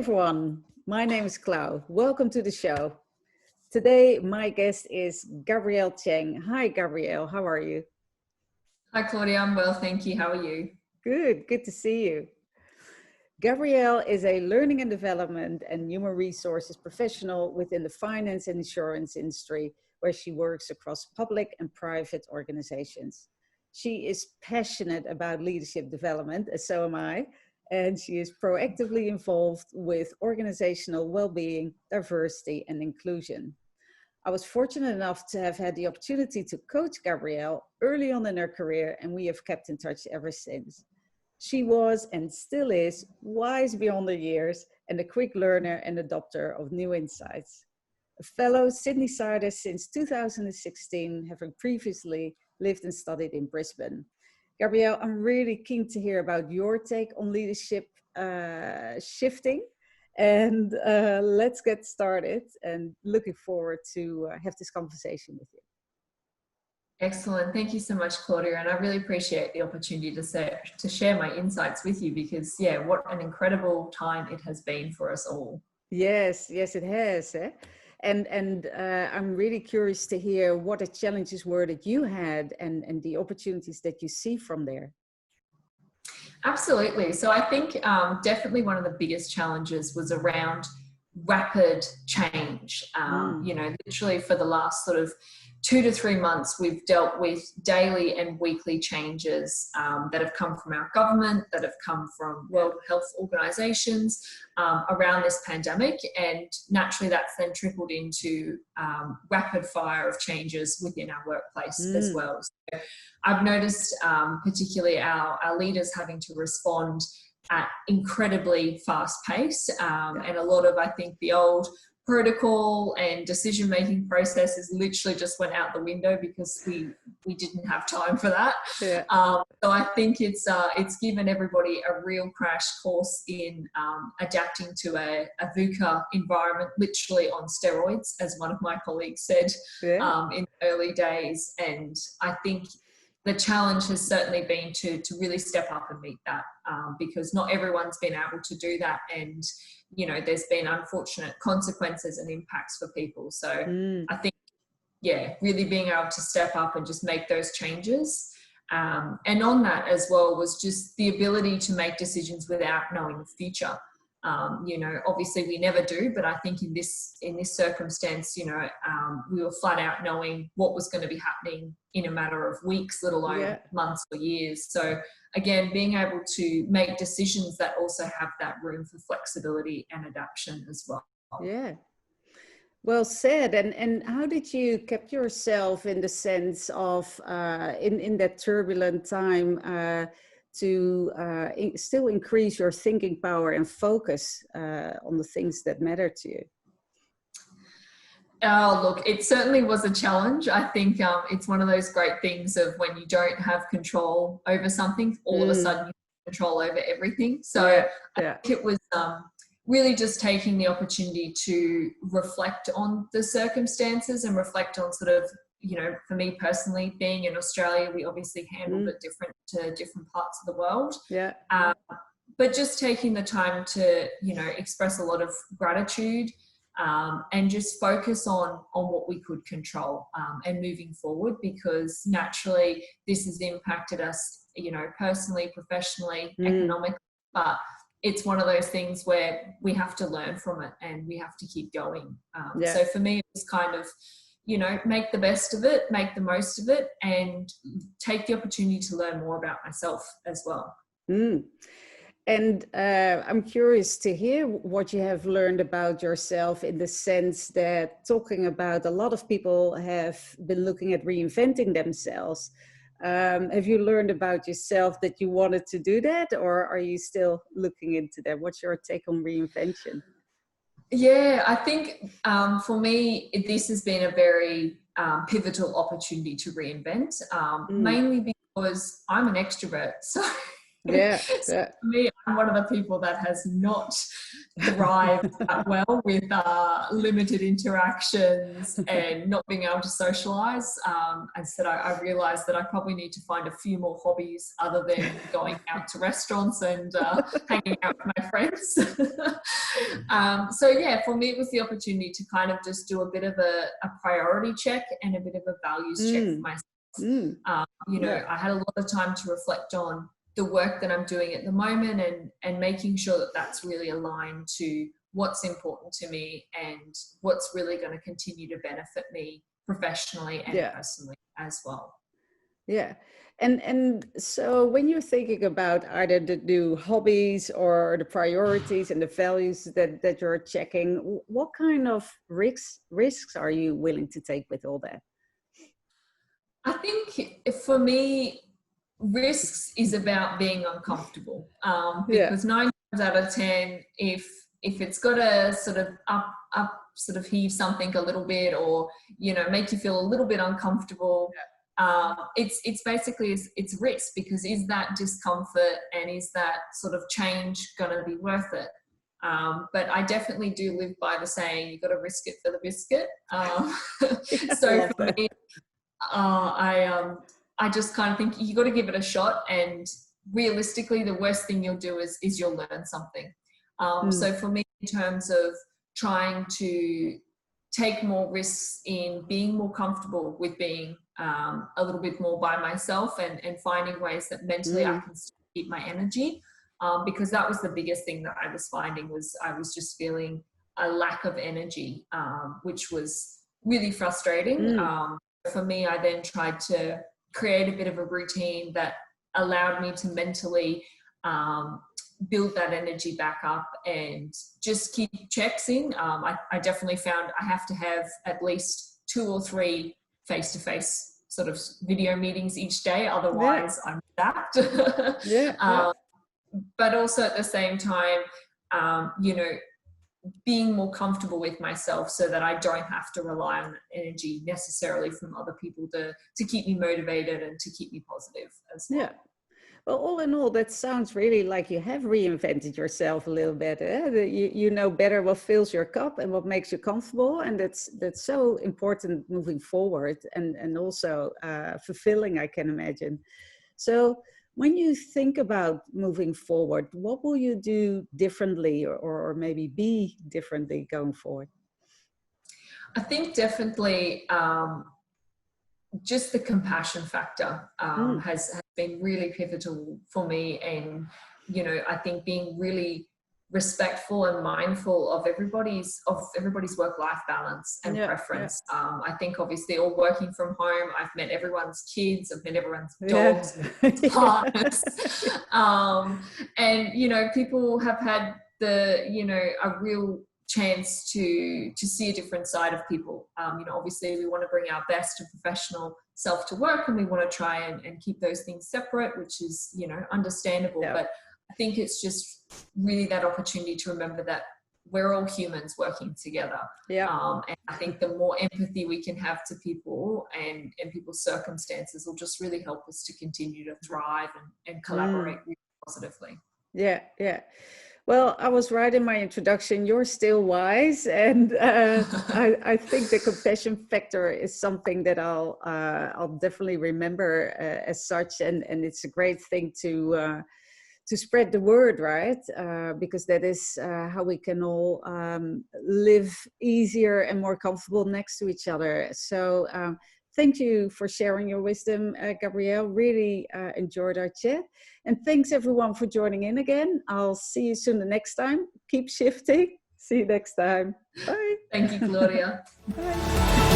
everyone, my name is Clau. Welcome to the show. Today my guest is Gabrielle Chang. Hi Gabrielle, how are you? Hi Claudia, I'm well, thank you. How are you? Good to see you. Gabrielle is a learning and development and human resources professional within the finance and insurance industry, where she works across public and private organizations. She is passionate about leadership development, as so am I, and she is proactively involved with organizational well-being, diversity, and inclusion. I was fortunate enough to have had the opportunity to coach Gabrielle early on in her career, and we have kept in touch ever since. She was and still is wise beyond her years and a quick learner and adopter of new insights. A fellow Sydney-sider since 2016, having previously lived and studied in Brisbane. Gabrielle, I'm really keen to hear about your take on leadership shifting. And let's get started, and looking forward to have this conversation with you. Excellent. Thank you so much, Claudia. And I really appreciate the opportunity to share my insights with you because, yeah, what an incredible time it has been for us all. Yes, it has. Eh? And I'm really curious to hear what the challenges were that you had and the opportunities that you see from there. Absolutely. So I think definitely one of the biggest challenges was around rapid change. Literally for the last sort of 2 to 3 months, we've dealt with daily and weekly changes that have come from our government, that have come from World Health Organizations around this pandemic. And naturally that's then trickled into rapid fire of changes within our workplace as well. So I've noticed particularly our leaders having to respond at incredibly fast pace and a lot of, I think, the old protocol and decision-making processes literally just went out the window because we didn't have time for that. Yeah. So I think it's given everybody a real crash course in adapting to a VUCA environment, literally on steroids, as one of my colleagues said in the early days. And I think the challenge has certainly been to really step up and meet that because not everyone's been able to do that. And, you know, there's been unfortunate consequences and impacts for people. So I think, really being able to step up and just make those changes. And on that as well was just the ability to make decisions without knowing the future. Obviously we never do, but I think in this circumstance, we were flat out knowing what was going to be happening in a matter of weeks, let alone months or years. So again, being able to make decisions that also have that room for flexibility and adaptation as well. Yeah. Well said. And how did you keep yourself in the sense of in that turbulent time to still increase your thinking power and focus on the things that matter to you? Oh, look, it certainly was a challenge. I think it's one of those great things of when you don't have control over something, all of a sudden you have control over everything. So I think it was really just taking the opportunity to reflect on the circumstances and reflect on sort of, for me personally, being in Australia, we obviously handled it different to different parts of the world. Yeah. But just taking the time to, express a lot of gratitude and just focus on what we could control and moving forward, because naturally this has impacted us, personally, professionally, economically, but it's one of those things where we have to learn from it and we have to keep going. So for me, it was kind of, make the best of it, make the most of it, and take the opportunity to learn more about myself as well. And I'm curious to hear what you have learned about yourself, in the sense that talking about a lot of people have been looking at reinventing themselves. Have you learned about yourself that you wanted to do that, or are you still looking into that? What's your take on reinvention? Yeah, I think for me, this has been a very pivotal opportunity to reinvent, mainly because I'm an extrovert. So Yeah. So for me, I'm one of the people that has not thrived that well with limited interactions and not being able to socialize. Instead, I realized that I probably need to find a few more hobbies other than going out to restaurants and hanging out with my friends. So yeah, for me, it was the opportunity to kind of just do a bit of a priority check and a bit of a values check for myself. I had a lot of time to reflect on the work that I'm doing at the moment and making sure that that's really aligned to what's important to me and what's really going to continue to benefit me professionally and personally as well. Yeah. And so when you're thinking about either the new hobbies or the priorities and the values that you're checking, what kind of risks are you willing to take with all that? I think for me, risks is about being uncomfortable, because 9 times out of 10, if it's got to sort of sort of heave something a little bit, or make you feel a little bit uncomfortable, it's basically it's risk, because is that discomfort and is that sort of change going to be worth it? But I definitely do live by the saying, you got to risk it for the biscuit. So for me, I just kind of think you got to give it a shot, and realistically, the worst thing you'll do is you'll learn something. So for me, in terms of trying to take more risks in being more comfortable with being a little bit more by myself and finding ways that mentally I can still keep my energy, because that was the biggest thing that I was finding, was I was just feeling a lack of energy, which was really frustrating. For me, I then tried to create a bit of a routine that allowed me to mentally build that energy back up and just keep checks in. I definitely found I have to have at least 2 or 3 face-to-face sort of video meetings each day. Otherwise, I'm zapped. But also at the same time, being more comfortable with myself so that I don't have to rely on energy necessarily from other people to keep me motivated and to keep me positive as well. Yeah. Well, all in all, that sounds really like you have reinvented yourself a little bit. You know better what fills your cup and what makes you comfortable. And that's so important moving forward, and also fulfilling, I can imagine. So when you think about moving forward, what will you do differently or maybe be differently going forward? I think definitely just the compassion factor has been really pivotal for me. And, I think being really respectful and mindful of everybody's work-life balance and preference. I think obviously all working from home, I've met everyone's kids, I've met everyone's dogs, partners. And, people have had a real chance to see a different side of people. Obviously we want to bring our best and professional self to work, and we want to try and keep those things separate, which is, understandable. But I think it's just really that opportunity to remember that we're all humans working together. And I think the more empathy we can have to people and people's circumstances will just really help us to continue to thrive and collaborate really positively. Well, I was right in my introduction. You're still wise, and I think the compassion factor is something that I'll definitely remember as such, and it's a great thing to spread the word, right? Because that is how we can all live easier and more comfortable next to each other. So thank you for sharing your wisdom, Gabrielle. Really enjoyed our chat. And thanks everyone for joining in again. I'll see you soon the next time. Keep shifting. See you next time. Bye. Thank you, Claudia. Bye.